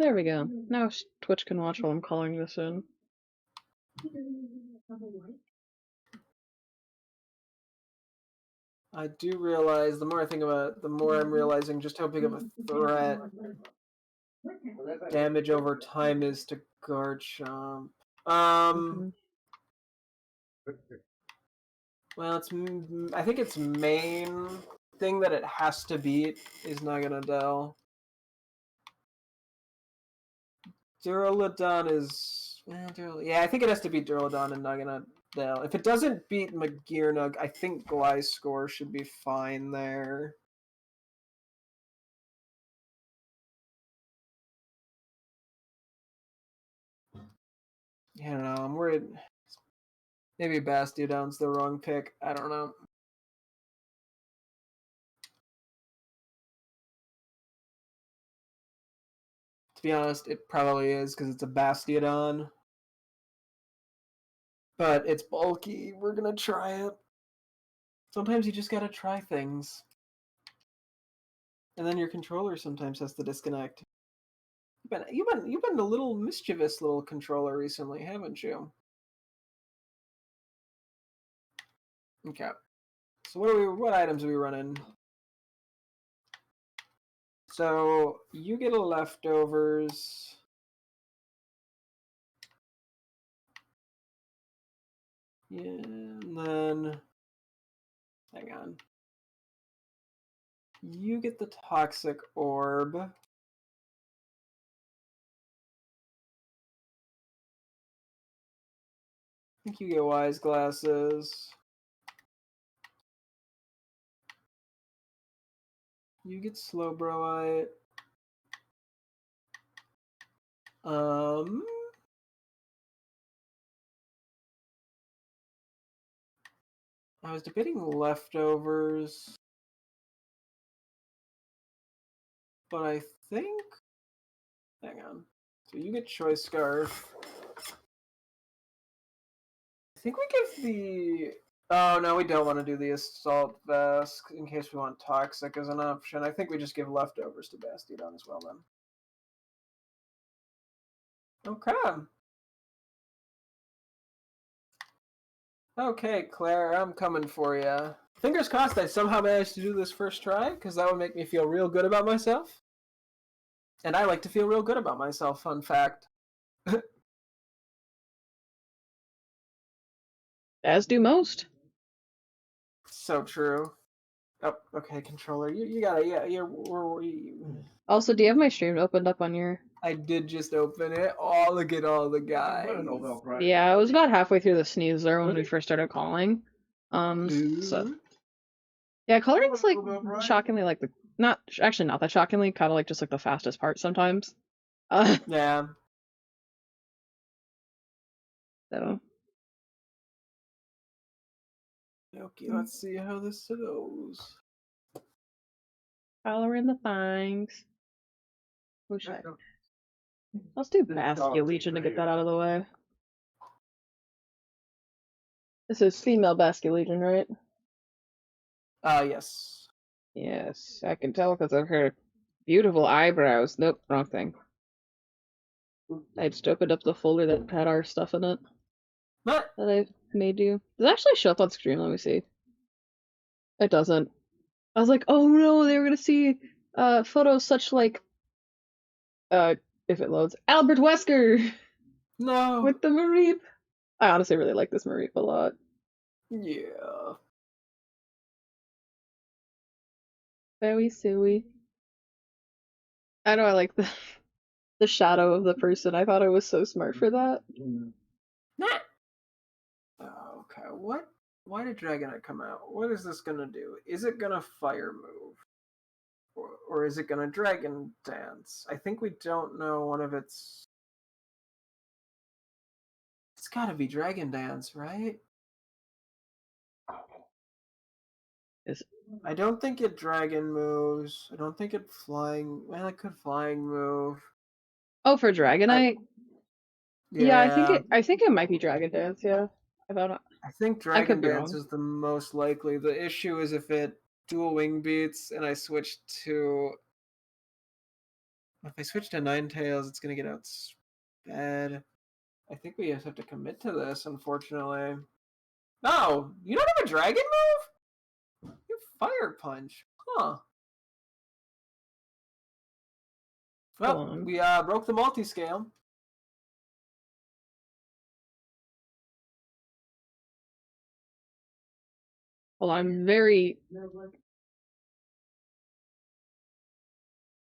There we go. Now Twitch can watch while I'm calling this in. I do realize, the more I think about it, the more I'm realizing just how big of a threat damage over time is to Garchomp. Well, I think its main thing that it has to beat is Naganadel. Duraludon is... yeah, I think it has to beat Duraludon and Naganadel. If it doesn't beat Magirnug, I think Gliscor should be fine there. I don't know, I'm worried. Maybe Bastiodon's the wrong pick. I don't know. To be honest, it probably is because it's a Bastiodon. But it's bulky. We're gonna try it. Sometimes you just gotta try things. And then your controller sometimes has to disconnect. You've been a little mischievous little controller recently, haven't you? Okay. So what items are we running? So you get a leftovers. Yeah, and then hang on. You get the toxic orb. I think you get wise glasses. You get Slowbro. I was debating leftovers, but I think... hang on. So you get Choice Scarf. I think we give the... oh, no, we don't want to do the Assault Vest in case we want Toxic as an option. I think we just give leftovers to Bastiodon as well, then. Okay. Okay, Claire, I'm coming for you. Fingers crossed I somehow managed to do this first try, because that would make me feel real good about myself. And I like to feel real good about myself, fun fact. As do most. So true. Oh, okay, controller. You gotta, yeah, Also, do you have my stream opened up on your... I did just open it. Oh, look at all the guys. Yeah, I was about halfway through the sneeze there when we first started calling. So... yeah, coloring's like shockingly like the... not that shockingly, kind of like just like the fastest part sometimes. Yeah. So... okay, let's see how this goes. coloring the things. Let's do Bastion Legion to get that out of the way. This is female Bastion Legion, right? Yes. Yes, I can tell because of her beautiful eyebrows. Nope, wrong thing. I just opened up the folder that had our stuff in it. What? That I made you. Does it actually show up on screen? Let me see. It doesn't. I was like, oh no, they were gonna see photos such like if it loads. Albert Wesker! No. With the Mareep. I honestly really like this Mareep a lot. Yeah. Very silly. I know I like the shadow of the person. I thought I was so smart for that. Okay, what? Why did Dragonite come out? What is this gonna do? Is it gonna Fire move? Or is it gonna Dragon Dance? I think we don't know one of its... it's gotta be Dragon Dance, right? I don't think it Dragon moves. I don't think it Flying... well, it could Flying move. Oh, for Dragonite? Yeah, I think it might be Dragon Dance, yeah. I think Dragon Dance is the most likely. The issue is if it Dual Wing beats and I switch to If I switch to Ninetales, it's gonna get outsped. I think we just have to commit to this, unfortunately. No, you don't have a dragon move? You Fire Punch. Huh. Hold Well, on. we broke the multi-scale. Well, I'm very.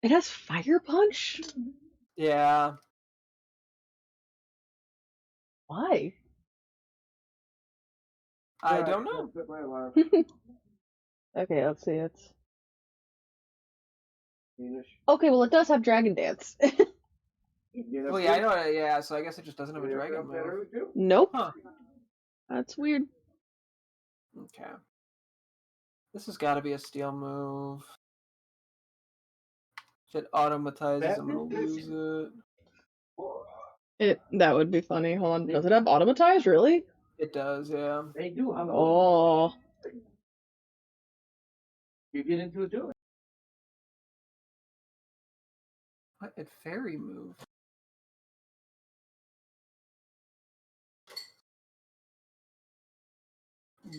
It has Fire Punch? Yeah. Why? I don't know. Okay, let's see. It's okay. Well, it does have Dragon Dance. Well, yeah, I know. Yeah, so I guess it just doesn't have a dragon move. Nope. Huh. That's weird. Okay. This has got to be a steel move. If it automatizes, I'm gonna lose it. That would be funny. Hold on. Does it have automatize? Really? It does, yeah. Oh. What? It fairy move.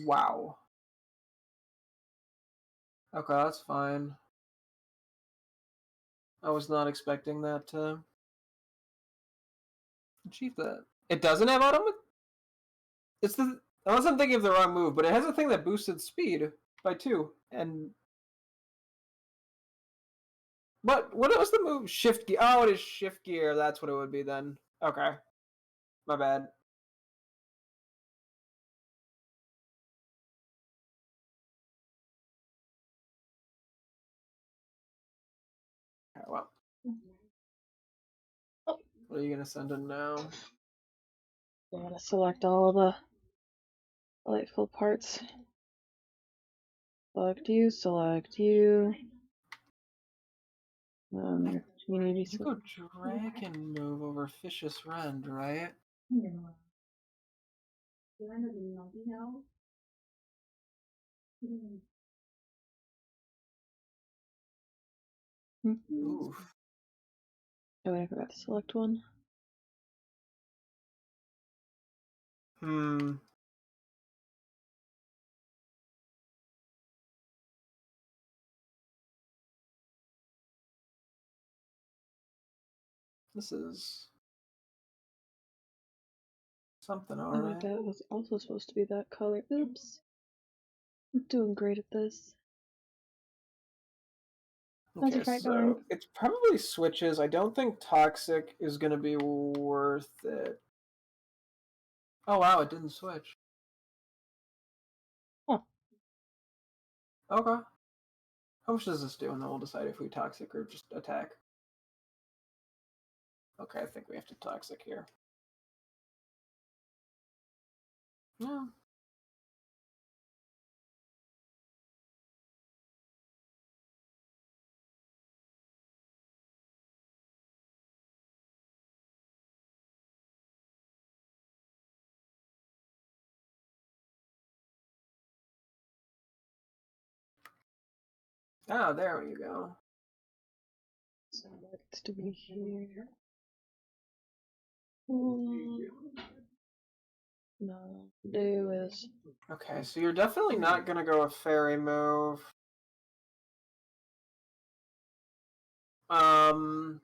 Wow. Okay, that's fine. I was not expecting that to achieve that. It doesn't have automat. It's the. Unless I'm thinking of the wrong move, but it has a thing that boosted speed by 2. And what was the move? Shift gear. Oh, it is shift gear. That's what it would be then. Okay, my bad. Okay, well, Oh. what are you gonna send in now? Gotta select all the delightful parts. Select you. Select you. Community. You go dragon move over Vicious Rend, right? Oof. Oh, wait, I forgot to select one. Hmm. This is something, Oh, wait, alright. that was also supposed to be that color. Oops. I'm doing great at this. How's Okay, your fight going? so it's probably switches. I don't think Toxic is gonna be worth it. Oh wow, it didn't switch. Huh. Okay. How much does this do? And then we'll decide if we Toxic or just attack. Okay, I think we have to Toxic here. Yeah. Oh, there you go. So that's to be here. No, do is. Okay, so you're definitely not gonna go a fairy move. So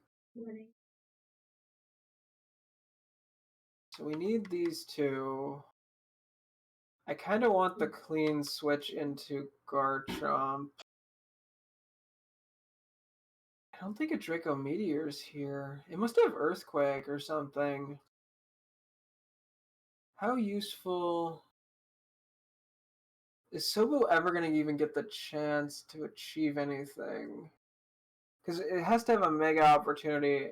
we need these two. I kind of want the clean switch into Garchomp. I don't think a Draco Meteor's here. It must have Earthquake or something. How useful is Sobo ever going to even get the chance to achieve anything? Because it has to have a mega opportunity.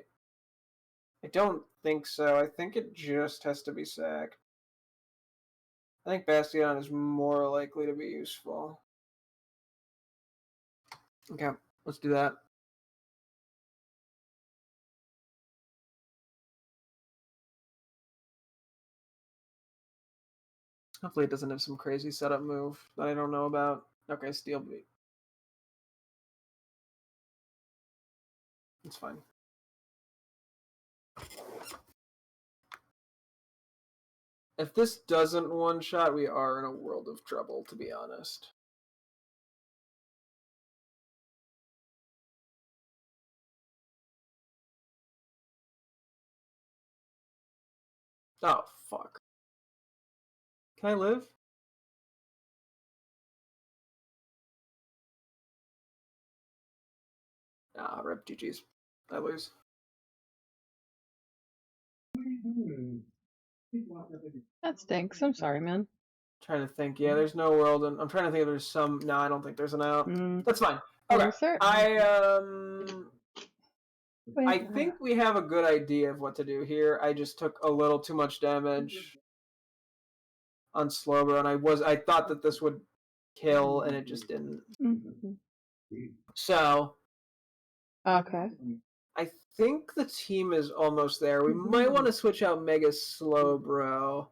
I don't think so. I think it just has to be sacked. I think Bastion is more likely to be useful. Okay, let's do that. Hopefully it doesn't have some crazy setup move that I don't know about. Okay, Steel Beat. It's fine. If this doesn't one-shot, we are in a world of trouble, to be honest. Oh, fuck. Can I live? Ah, rip GG's. I lose. That stinks. I'm sorry, man. Trying to think. Yeah, there's no world, and I'm trying to think if there's some. No, I don't think there's an out. Mm. That's fine. Are Okay. you certain? I think we have a good idea of what to do here. I just took a little too much damage on Slowbro, and I thought that this would kill, and it just didn't. Mm-hmm. So Okay. I think the team is almost there. We might want to switch out Mega Slowbro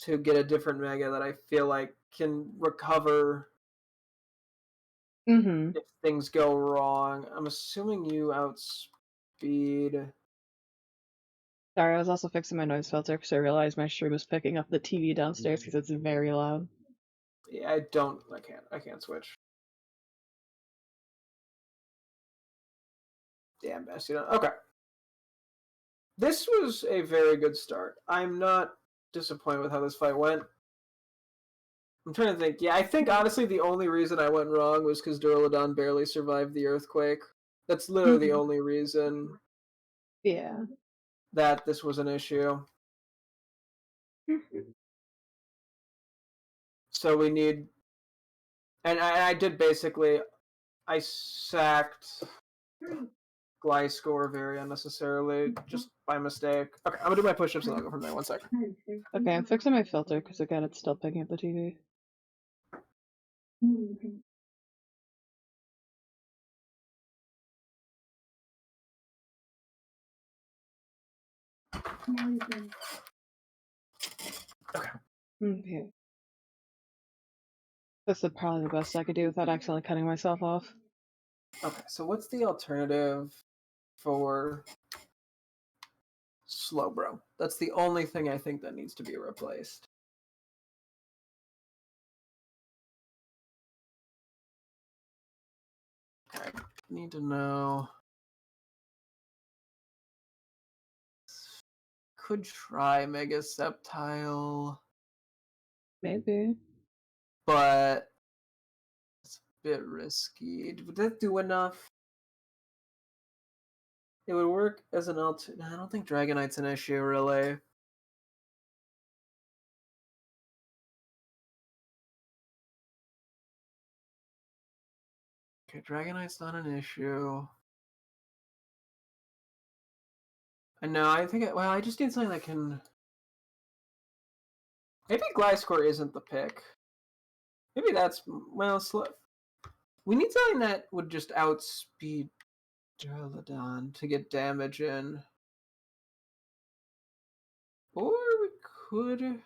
to get a different Mega that I feel like can recover Mm-hmm. if things go wrong. I'm assuming you outspeed. Sorry, I was also fixing my noise filter because I realized my stream was picking up the TV downstairs because it's very loud. Yeah, I can't switch. Damn, Bastion. Okay. This was a very good start. I'm not disappointed with how this fight went. I'm trying to think. Yeah, I think honestly the only reason I went wrong was because Duraludon barely survived the earthquake. That's literally the only reason Yeah. that this was an issue. So we need, and I did basically, I sacked Gliscor very unnecessarily, just by mistake. Okay, I'm gonna do my push-ups and I'll go from there. 1 second. Okay, I'm fixing my filter because again, it's still picking up the TV. Okay. Okay. This is probably the best I could do without accidentally cutting myself off. Okay, so what's the alternative for Slowbro? That's the only thing I think that needs to be replaced. Okay, need to know. Could try Mega Sceptile, Maybe. but it's a bit risky. Would that do enough? It would work as an alternate. I don't think Dragonite's an issue, really. Okay, Dragonite's not an issue. And no, I think, well, I just need something that can... Maybe Gliscor isn't the pick. Maybe that's, well, we need something that would just outspeed Duraludon to get damage in. Or we could...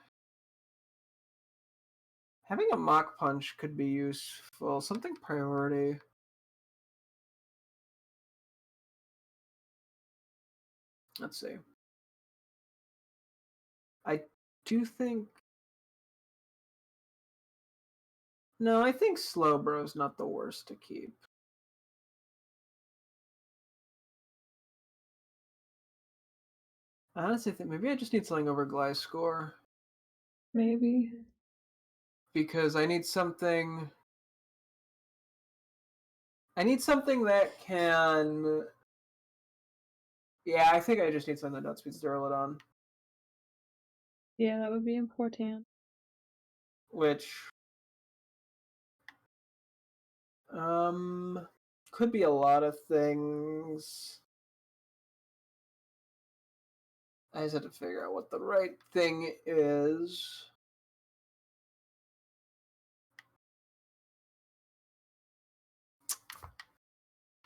Having a Mach Punch could be useful. Something priority. Let's see. I do think... No, I think Slowbro's not the worst to keep. I honestly think maybe I just need something over Gliscor. Maybe. Because I need something... I need something that can... Yeah, I think I just need something that outspeeds Duraludon. Yeah, that would be important. Which... could be a lot of things. I just have to figure out what the right thing is.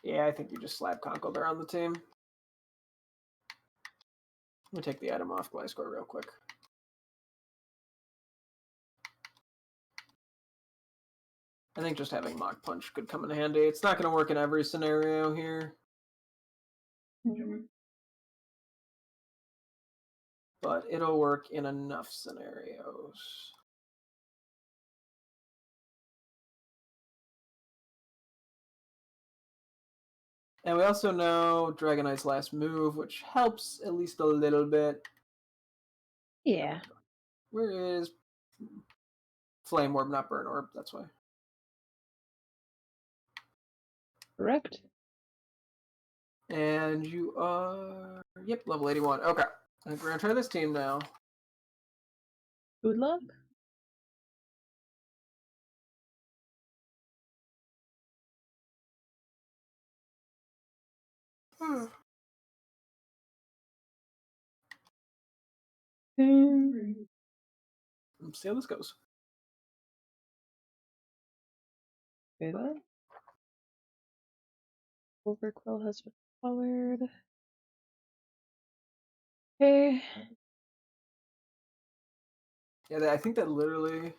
Yeah, I think you just slap Conkeldurr on the team. Let me take the item off Gliscor real quick. I think just having Mach Punch could come in handy. It's not going to work in every scenario here. Mm-hmm. but it'll work in enough scenarios. And we also know Dragonite's last move, which helps at least a little bit. Yeah. Where is Flame Orb, not Burn Orb? That's why. Correct. And you are, yep, level 81. Okay, I think we're gonna try this team now. Good luck. Let's see how this goes. Okay, that. Overquill has been colored. Okay. Yeah, I think that literally,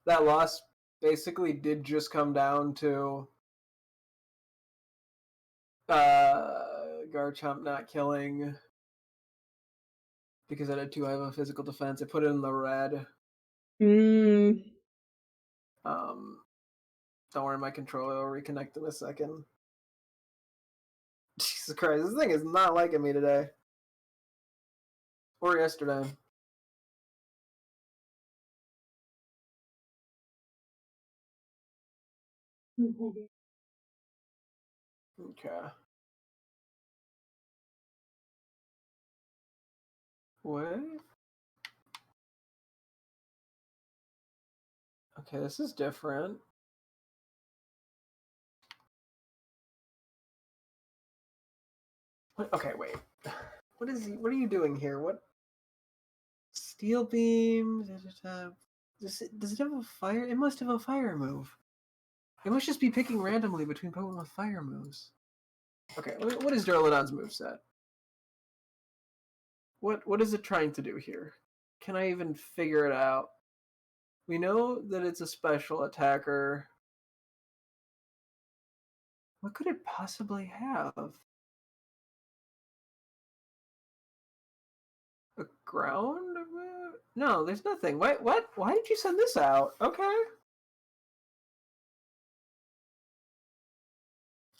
that loss basically did just come down to Garchomp not killing because it had too high of a physical defense. I put it in the red. Mm. Don't worry, my controller will reconnect in a second. Jesus Christ, this thing is not liking me today. Or yesterday. Okay. What? Okay, this is different. What? Okay, wait. What is he? What are you doing here? What? Steel beam? Does it have a fire? It must have a fire move. It must just be picking randomly between Pokemon with fire moves. Okay, what is Duraludon's moveset? What is it trying to do here? Can I even figure it out? We know that it's a special attacker. What could it possibly have? A ground? No, there's nothing. What? Why did you send this out? Okay.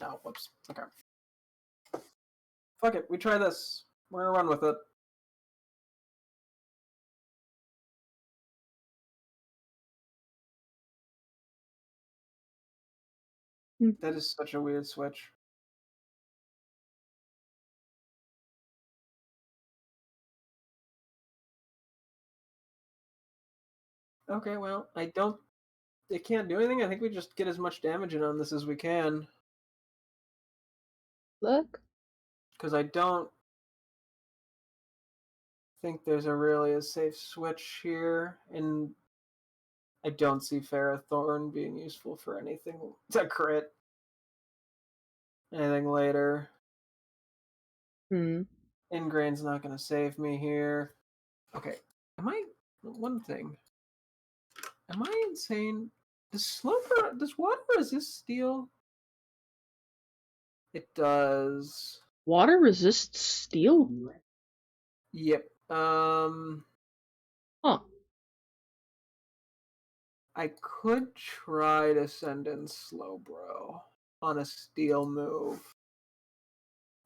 Oh, whoops. Okay. Fuck it. We try this. We're gonna run with it. That is such a weird switch. Okay, well, I don't. It can't do anything. I think we just get as much damage in on this as we can. Look. Because I don't think there's a really a safe switch here. And I don't see Ferrothorn being useful for anything to crit. Anything later. Hmm. Ingrain's not going to save me here. Okay. Am I. One thing. Am I insane? Does water resist steel? It does. Water resists steel? Yep. Huh. I could try to send in Slowbro on a steel move.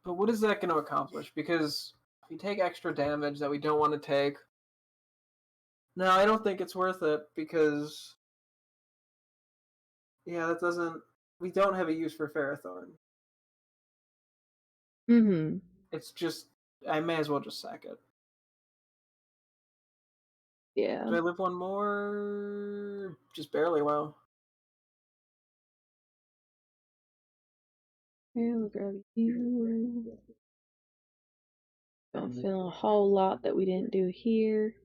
But what is that going to accomplish? Because if we take extra damage that we don't want to take, no, I don't think it's worth it because, yeah, that doesn't. We don't have a use for Ferrothorn. Mm-hmm. It's just. I may as well just sack it. Yeah. Do I live one more? Just barely, wow. Okay, we'll grab you. Don't feel a whole lot that we didn't do here.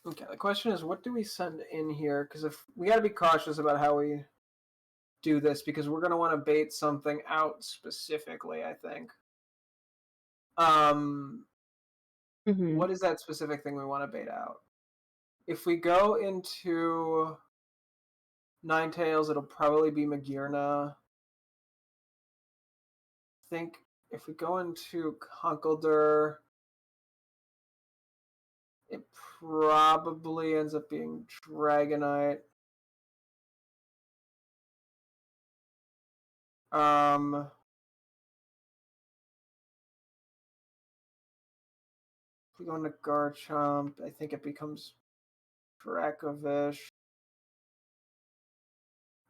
Okay, the question is, what do we send in here? Because if we got to be cautious about how we do this, because we're gonna want to bait something out specifically. I think. Mm-hmm. What is that specific thing we want to bait out? If we go into Ninetales, it'll probably be Magearna. think if we go into Conkeldurr, it probably ends up being Dragonite. Um, if we go into Garchomp, I think it becomes Dracovish,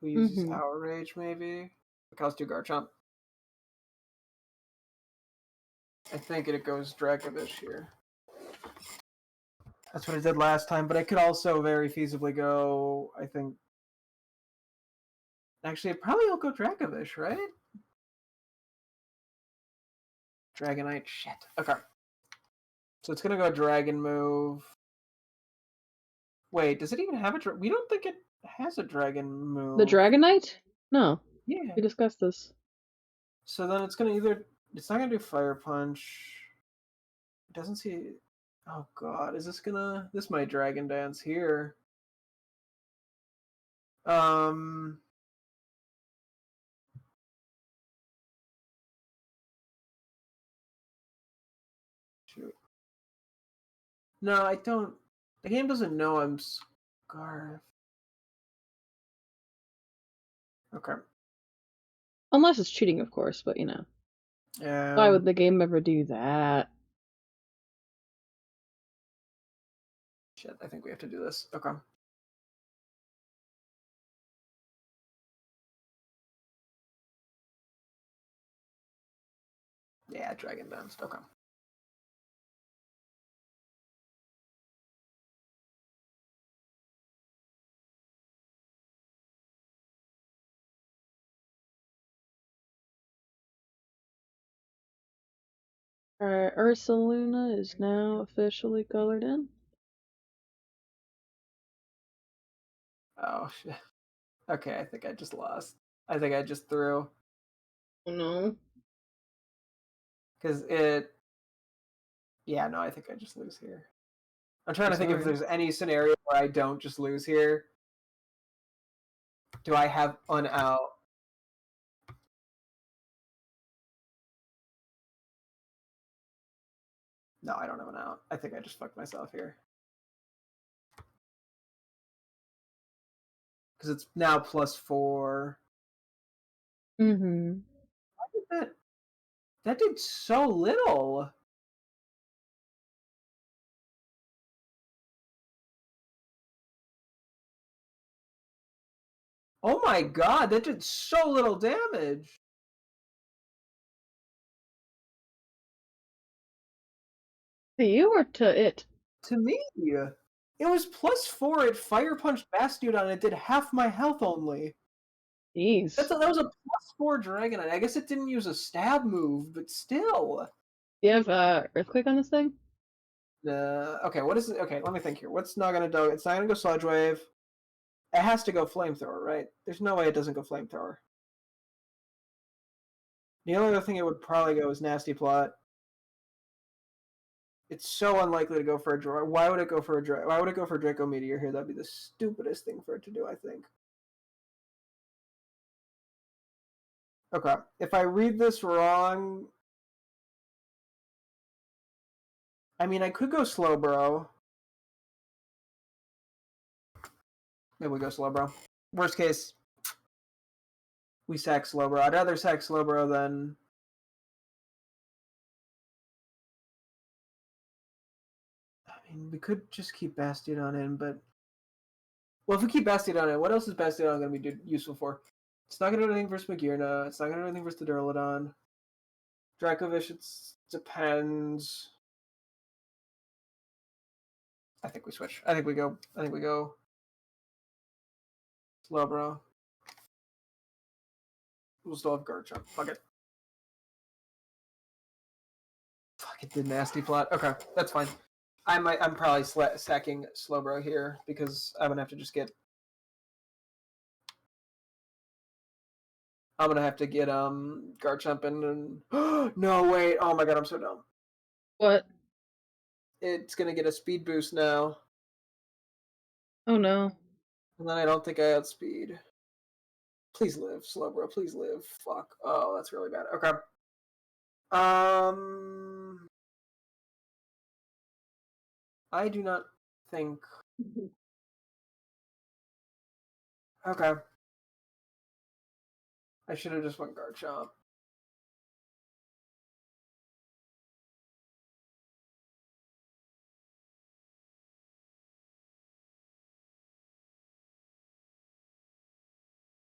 who uses Mm-hmm. Outrage, maybe? Okay, let's do Garchomp. I think it goes Dracovish here. That's what I did last time, but I could also very feasibly go, I think. Actually, probably will go Dracovish, right? Dragonite, shit. Okay. So it's gonna go Dragon move. Wait, does it even have a we don't think it has a Dragon The move. Dragonite? No, Yeah. we discussed this. So then it's gonna either it's not gonna do Fire Punch. It doesn't see oh god, is this gonna this might Dragon Dance here. Um shoot. No, I don't the game doesn't know I'm Scarf. Okay. Unless it's cheating, of course, but you know. Why Um would the game ever do that? shit, I think we have to do this. Okay. Yeah, Dragon Dance. Okay. Alright, Ursaluna is now officially colored in. Oh shit. Okay, I think I just lost. I think I just threw. Oh no. Because it. Yeah, no, I think I just lose here. I'm trying I'm to think if sorry. there's any scenario where I don't just lose here. Do I have an out? No, I don't have an out. I think I just fucked myself here. Because it's now +4. Mm-hmm. Why did that did so little. Oh my god, that did so little damage. To you or to it? To me. It was +4. It Fire Punch Bastiodon and it did half my health only. Jeez. That was a +4 Dragonite. I guess it didn't use a stab move, but still. Do you have Earthquake on this thing? Okay, what is it? Okay, let me think here. What's not gonna do? It's not gonna go Sludge Wave. It has to go Flamethrower, right? There's no way it doesn't go Flamethrower. The only other thing it would probably go is Nasty Plot. It's so unlikely to go for a draw. Why would it go for a Why would it go for Draco Meteor here? That'd be the stupidest thing for it to do, I think. Okay, if I read this wrong, I mean I could go Slowbro. Maybe we go Slowbro. Worst case, we sack Slowbro. I'd rather sack Slowbro than. I mean, we could just keep Bastiodon in, but well, if we keep Bastiodon in, what else is Bastiodon going to be useful for? It's not going to do anything versus Magearna. It's not going to do anything versus the Duraludon. Dracovish, it depends. I think we switch. I think we go. I think we go. Slowbro. We'll still have Garchomp. Fuck it. Fuck it. Did nasty plot. Okay, that's fine. I'm probably stacking Slowbro here because I'm gonna have to just get. I'm gonna have to get Garchomp and no wait. Oh my god, I'm so dumb. What? It's gonna get a speed boost now, Oh no. and then I don't think I outspeed. Please live, Slowbro. Please live. Fuck. Oh, that's really bad. Okay. Um, I do not think. Okay, I should have just went guard shop.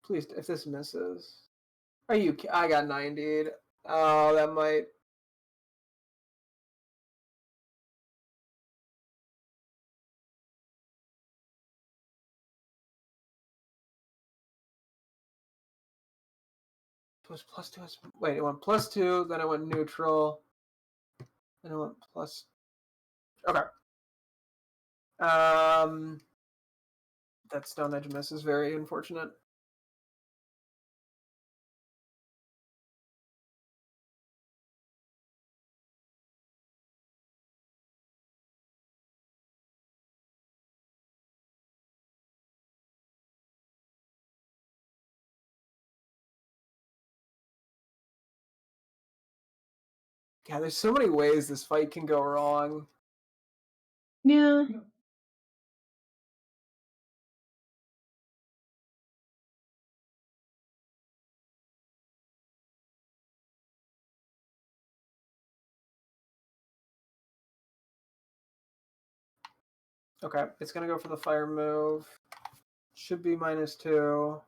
Please, if this misses, are you? I got 90. Oh, that might. It was plus two. Wait, it went plus two. Then I went neutral. Then I went plus. Okay. Um, that stone edge miss is very unfortunate. God, there's so many ways this fight can go wrong. Yeah. Okay, it's gonna go for the fire move. Should be -2.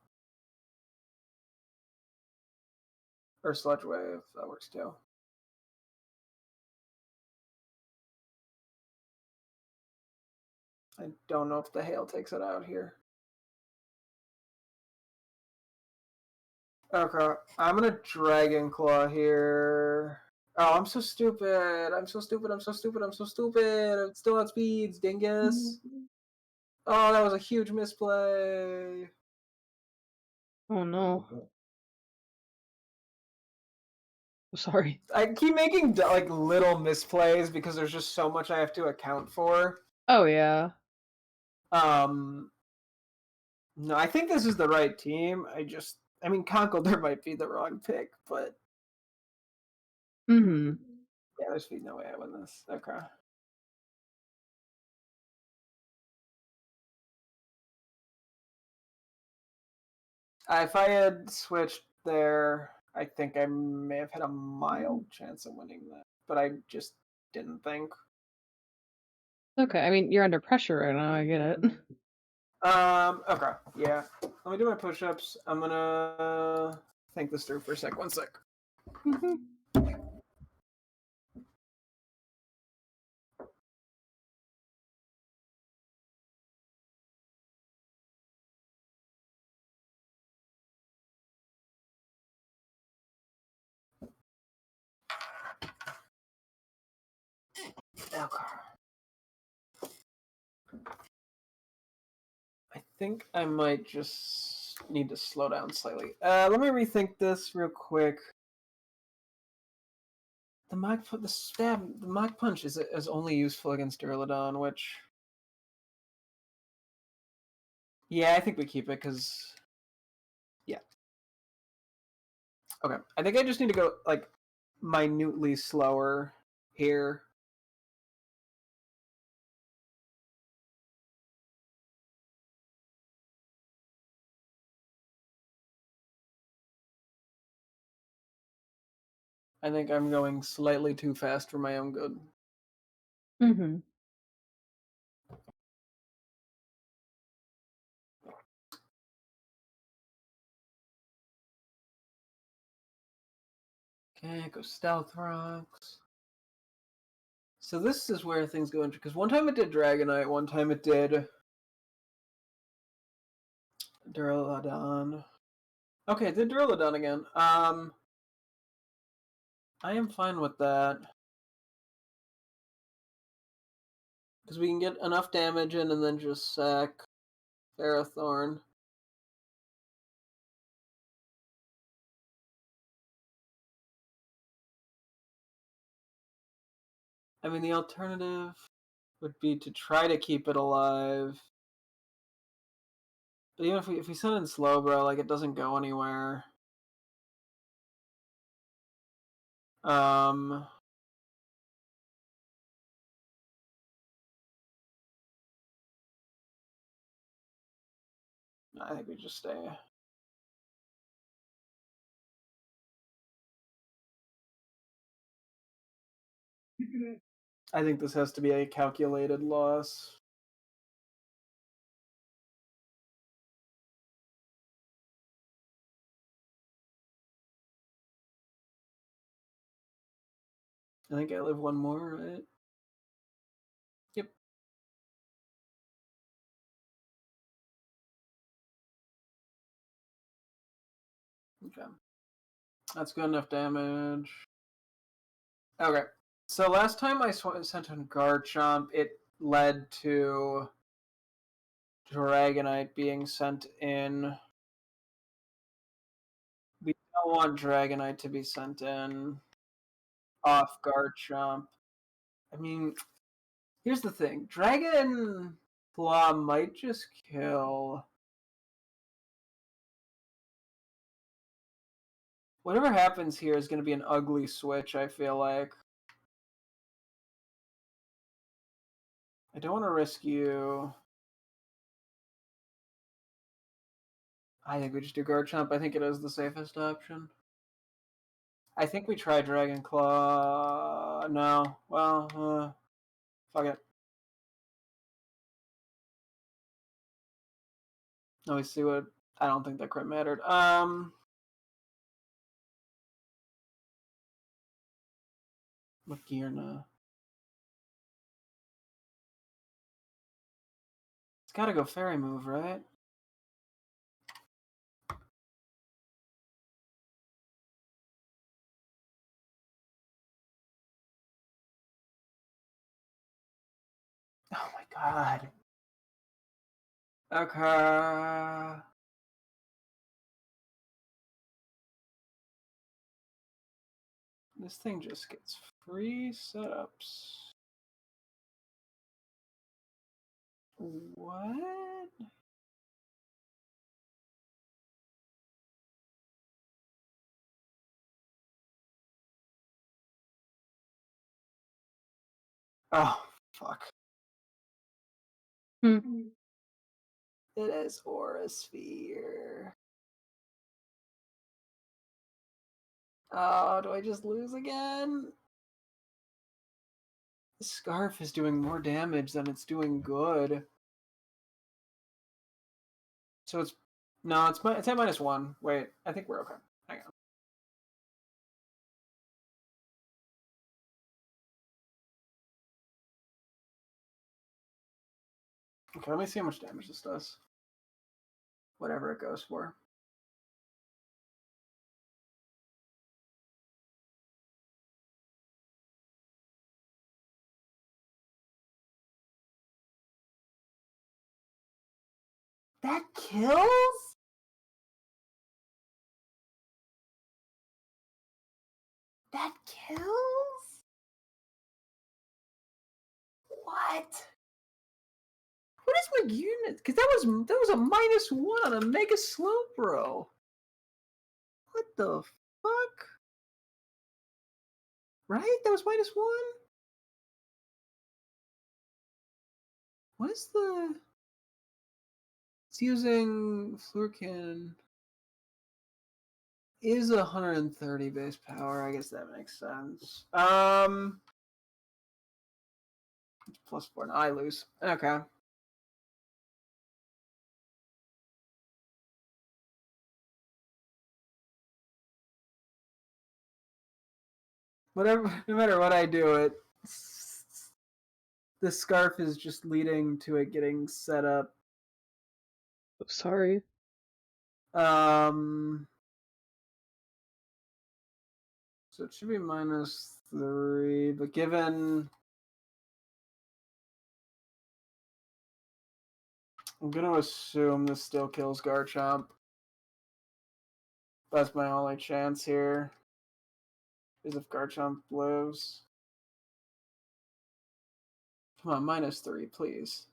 Or sludge wave. That works too. I don't know if the hail takes it out here. Okay, I'm gonna Dragon Claw here. Oh, I'm so stupid. I'm so stupid. I'm so stupid. I'm so stupid. I'm still at speeds, dingus. Oh, that was a huge misplay. Oh no. Sorry. I keep making like little misplays because there's just so much I have to account for. Oh yeah. Um, no, I think this is the right team. I mean, Conkeldurr might be the wrong pick, but Mm-hmm. yeah, there's no way I win this. Okay. If I had switched there, I think I may have had a mild chance of winning that, but I just didn't think. Okay, I mean, you're under pressure right now, I get it. Okay, yeah. Let me do my push-ups. I'm gonna think this through for a sec. 1 sec. Mhm. Okay. I think I might just need to slow down slightly. Let me rethink this real quick. The Mach Punch is only useful against Duraludon, which yeah, I think we keep it because yeah. Okay, I think I just need to go like minutely slower here. I think I'm going slightly too fast for my own good. Mhm. Okay, go Stealth Rocks. So this is where things go into because one time it did Dragonite, one time it did Duraludon. Okay, it did Duraludon again. I am fine with that because we can get enough damage in and then just sack Ferrothorn. I mean, the alternative would be to try to keep it alive. But even if we send in Slowbro, like it doesn't go anywhere. Um, I think we just stay. I think this has to be a calculated loss. I think I live one more, right? Yep. Okay. That's good enough damage. Okay. So last time I sent on Garchomp, it led to Dragonite being sent in. We don't want Dragonite to be sent in off Garchomp. I mean, here's the thing. Dragon Claw might just kill. Whatever happens here is going to be an ugly switch, I feel like. I don't want to risk you. I think we just do Garchomp. I think it is the safest option. I think we try Dragon Claw. No. Well, fuck it. Let me see what. I don't think that crit mattered. Magearna. It's gotta go Fairy move, right? Oh my god. Okay. This thing just gets free setups. What? Oh, fuck. Hmm. It is Aura Sphere. Oh, do I just lose again? The Scarf is doing more damage than it's doing good. So it's no, it's at -1. Wait, I think we're okay. Hang on. Okay, let me see how much damage this does. Whatever it goes for. That kills? That kills? What? What is my unit? Because that was a -1 on a Mega Slowbro. What the fuck? Right? That was -1? What is the... It's using Flurkin. Is 130 base power. I guess that makes sense. It's +4. No, I lose. Okay. Whatever, no matter what I do, the scarf is just leading to it getting set up. Sorry. So it should be -3, but given I'm gonna assume this still kills Garchomp. That's my only chance here. Is if Garchomp lives. Come on, -3, please.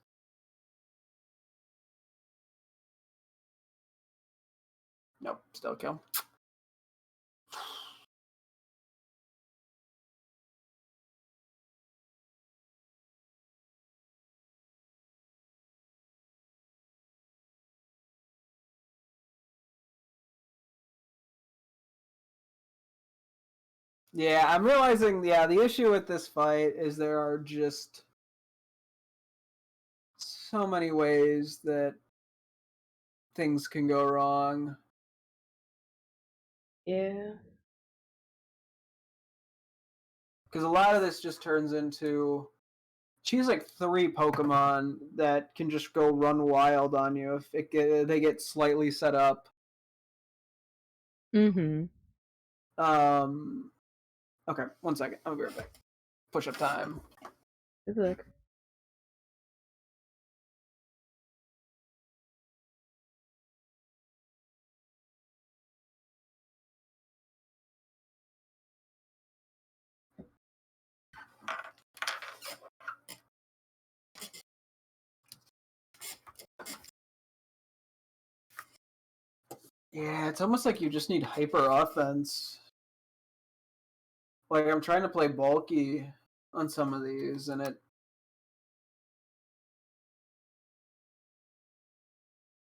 Nope, still kill. Yeah, I'm realizing, yeah, the issue with this fight is there are just so many ways that things can go wrong. Yeah. Because a lot of this just turns into she has like 3 Pokemon that can just go run wild on you if they get slightly set up. Mm-hmm. Um, okay, 1 second. I'll be right back. Push up time. Good luck. Yeah, it's almost like you just need hyper offense. Like I'm trying to play bulky on some of these, and it.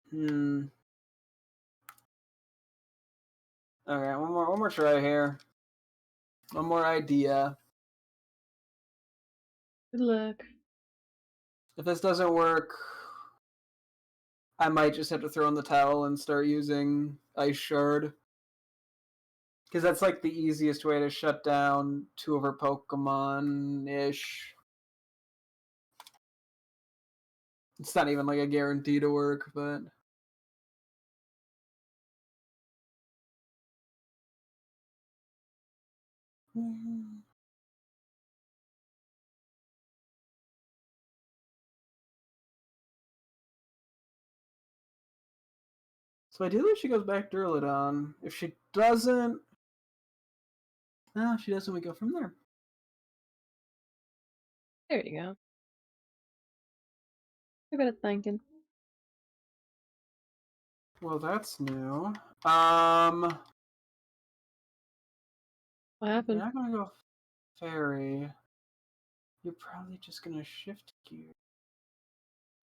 Hmm. Okay, one more try here. One more idea. Good luck. If this doesn't work, I might just have to throw in the towel and start using Ice Shard. Because that's like the easiest way to shut down 2 of her Pokemon-ish. It's not even like a guarantee to work, but... So ideally she goes back Duraludon. If she doesn't... No, she doesn't, we go from there. There you go. You're good at thinking. Well, that's new. What You're happened? not gonna go Fairy. You're probably just gonna shift gear.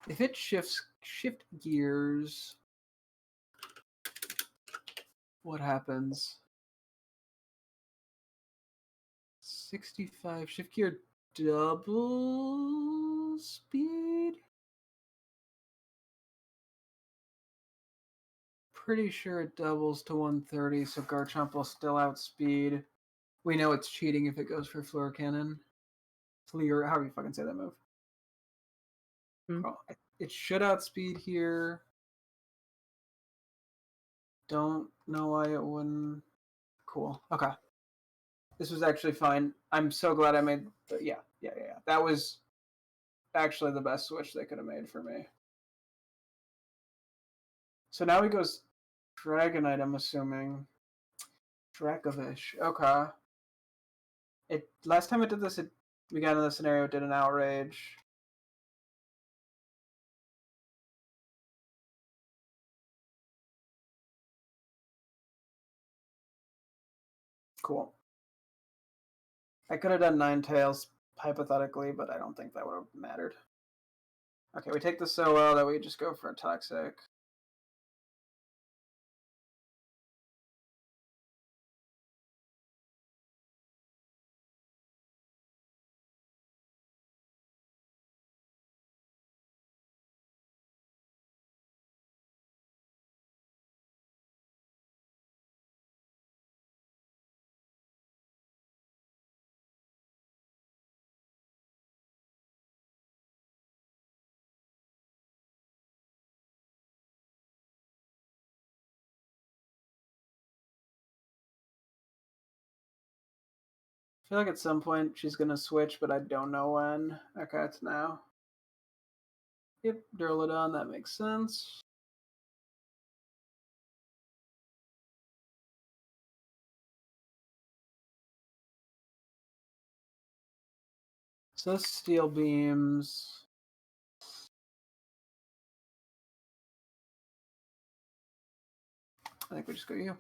If it shift gears, what happens? 65 shift gear double speed? Pretty sure it doubles to 130, so Garchomp will still outspeed. We know it's cheating if it goes for Floor Cannon. Fleer, however you fucking say that move. Hmm. Oh, it should outspeed here. Don't know why it wouldn't. Cool. Okay. This was actually fine. I'm so glad I made. Yeah. That was actually the best switch they could have made for me. So now he goes Dragonite, I'm assuming. Dracovish. Okay. It last time it did this, we got in the scenario. It did an outrage. Cool. I could have done Ninetales hypothetically, but I don't think that would have mattered. Okay, we take the so well that we just go for a toxic. I feel like at some point she's gonna switch, but I don't know when. Okay, it's now. Yep, Duraludon, that makes sense. So Steel Beams. I think we just go you.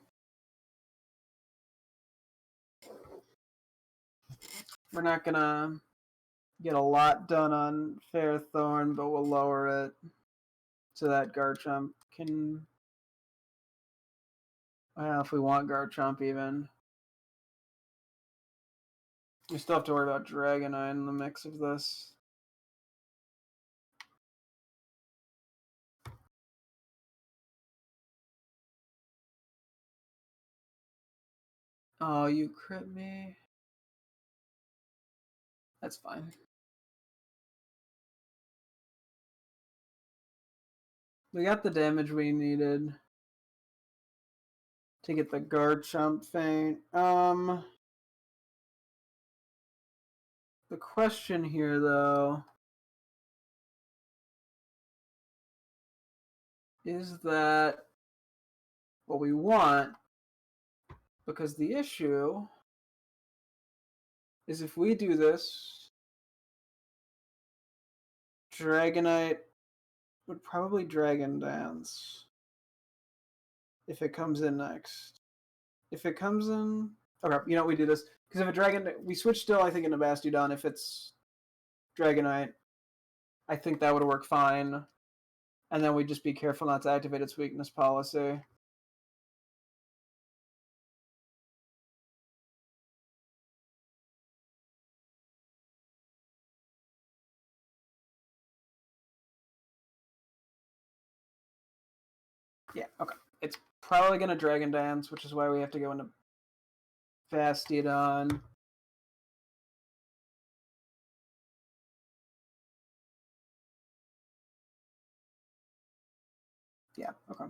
We're not gonna get a lot done on Fairthorn, but we'll lower it so that Garchomp can. Well, if we want Garchomp even. We still have to worry about Dragonite in the mix of this. Oh, you crit me. That's fine. We got the damage we needed to get the Garchomp faint. The question here, though, is that what we want? Because the issue is if we do this, Dragonite would probably Dragon Dance if it comes in next. If it comes in, okay, you know we do this because if a Dragon, we switch still. I think into Bastiodon. If it's Dragonite, I think that would work fine, and then we just be careful not to activate its weakness policy. Yeah, okay. It's probably going to Dragon Dance, which is why we have to go into Bastiodon. Yeah, okay.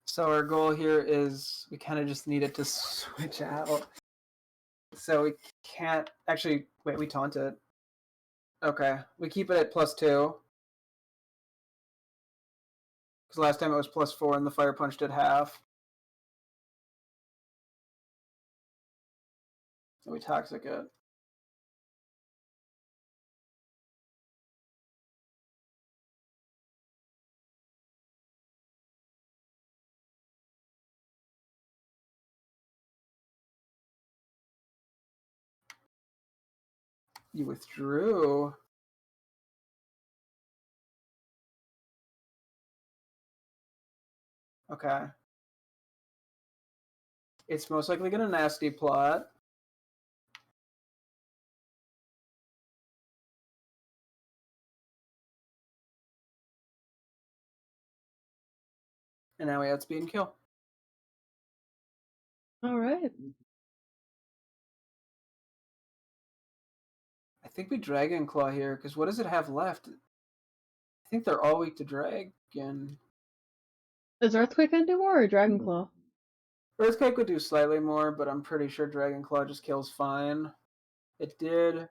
So our goal here is we kind of just need it to switch out. So we can't actually wait. We taunt it. Okay, we keep it at +2 because last time it was +4 and the Fire Punch did half. So we Toxic it. You withdrew. Okay. It's most likely going to Nasty Plot. And now we outspeed and kill. All right. I think we Dragon Claw here because what does it have left? I think they're all weak to Dragon. Is Earthquake gonna do more or Dragon Claw? Earthquake would do slightly more, but I'm pretty sure Dragon Claw just kills fine. It did.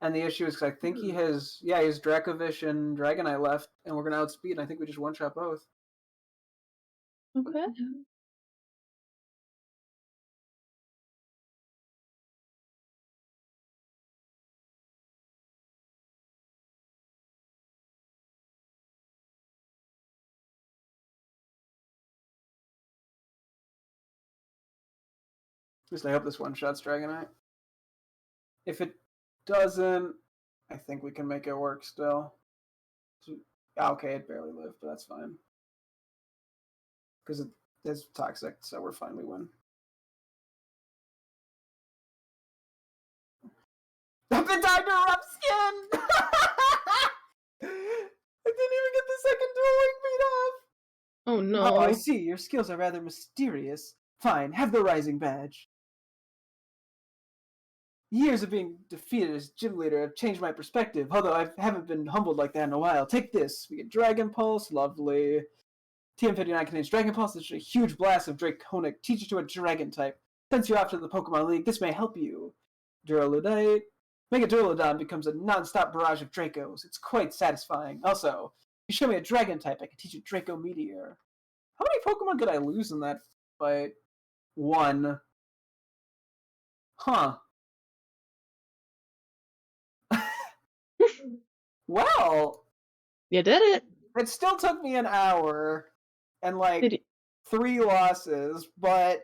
And the issue is because I think he has, he has Dracovish and Dragonite left, and we're going to outspeed, and I think we just one-shot both. Okay. At least I hope this one-shots Dragonite. If it doesn't, I think we can make it work still. Okay, it barely lived, but that's fine. Because it's toxic, so we're fine, we win. I've been tied to rough skin! I didn't even get the second dueling beat off! Oh no. Oh, I see. Your skills are rather mysterious. Fine, have the Rising Badge. Years of being defeated as gym leader have changed my perspective, although I haven't been humbled like that in a while. Take this. We get Dragon Pulse. Lovely. TM59 contains Dragon Pulse. It's a huge blast of Draconic. Teach it to a Dragon type. Since you're off to the Pokemon League, this may help you. Duraludite. Mega Duraludon becomes a non-stop barrage of Dracos. It's quite satisfying. Also, if you show me a Dragon type, I can teach you Draco Meteor. How many Pokemon did I lose in that fight? 1. Huh. Well, You did it. it still took me an hour and like Did you? 3 losses, but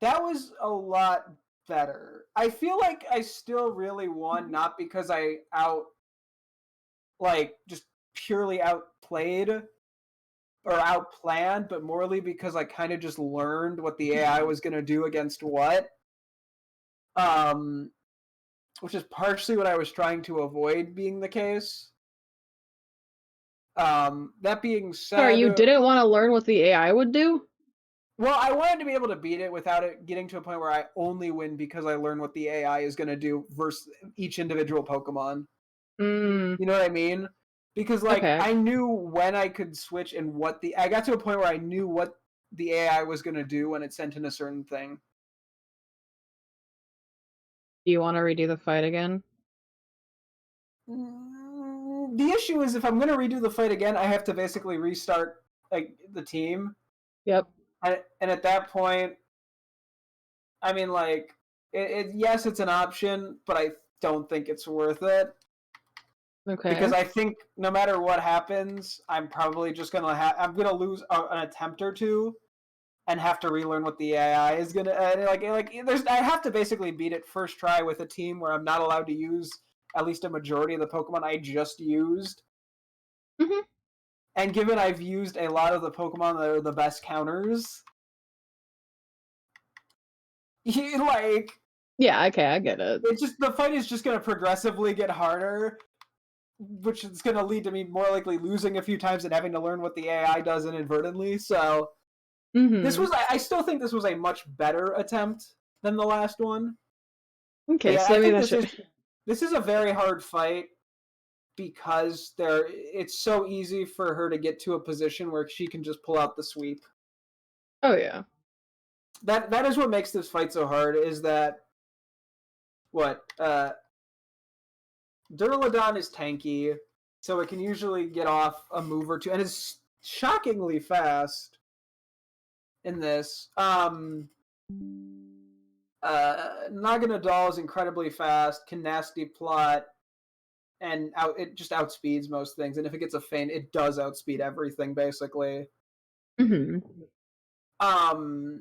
that was a lot better. I feel like I still really won, not because I just purely outplayed or outplanned, but morely because I kind of just learned what the AI was going to do against what. um, which is partially what I was trying to avoid being the case. That being Sorry, said, you didn't want to learn what the AI would do? well, I wanted to be able to beat it without it getting to a point where I only win because I learn what the AI is going to do versus each individual Pokemon. Mm, You know what I mean? Because like okay. I knew when I could switch and what the I got to a point where I knew what the AI was going to do when it sent in a certain thing. Do you want to redo the fight again? The issue is if I'm going to redo the fight again, I have to basically restart like the team, Yep. and at that point, I mean, like, yes, it's an option, but I don't think it's worth it because Okay. I think no matter what happens, I'm probably just gonna I'm gonna lose an attempt or two and have to relearn what the AI is gonna like. There's I have to basically beat it first try with a team where I'm not allowed to use at least a majority of the Pokemon I just used. Hmm. And given I've used a lot of the Pokemon that are the best counters, like Yeah, okay, I get it. it's just the fight is just gonna progressively get harder, which is gonna lead to me more likely losing a few times and having to learn what the AI does inadvertently. So this Hmm. was I still think this was a much better attempt than the last one. But Okay, yeah, so I I mean think that should. this is a very hard fight because it's so easy for her to get to a position where she can just pull out the sweep. Oh yeah. That is what makes this fight so hard is that what Duraludon is tanky, so it can usually get off a move or two, and it's shockingly fast in this. Naganadal is incredibly fast, can nasty plot, and it just outspeeds most things. And if it gets a feint, it does outspeed everything basically. Hmm. Um,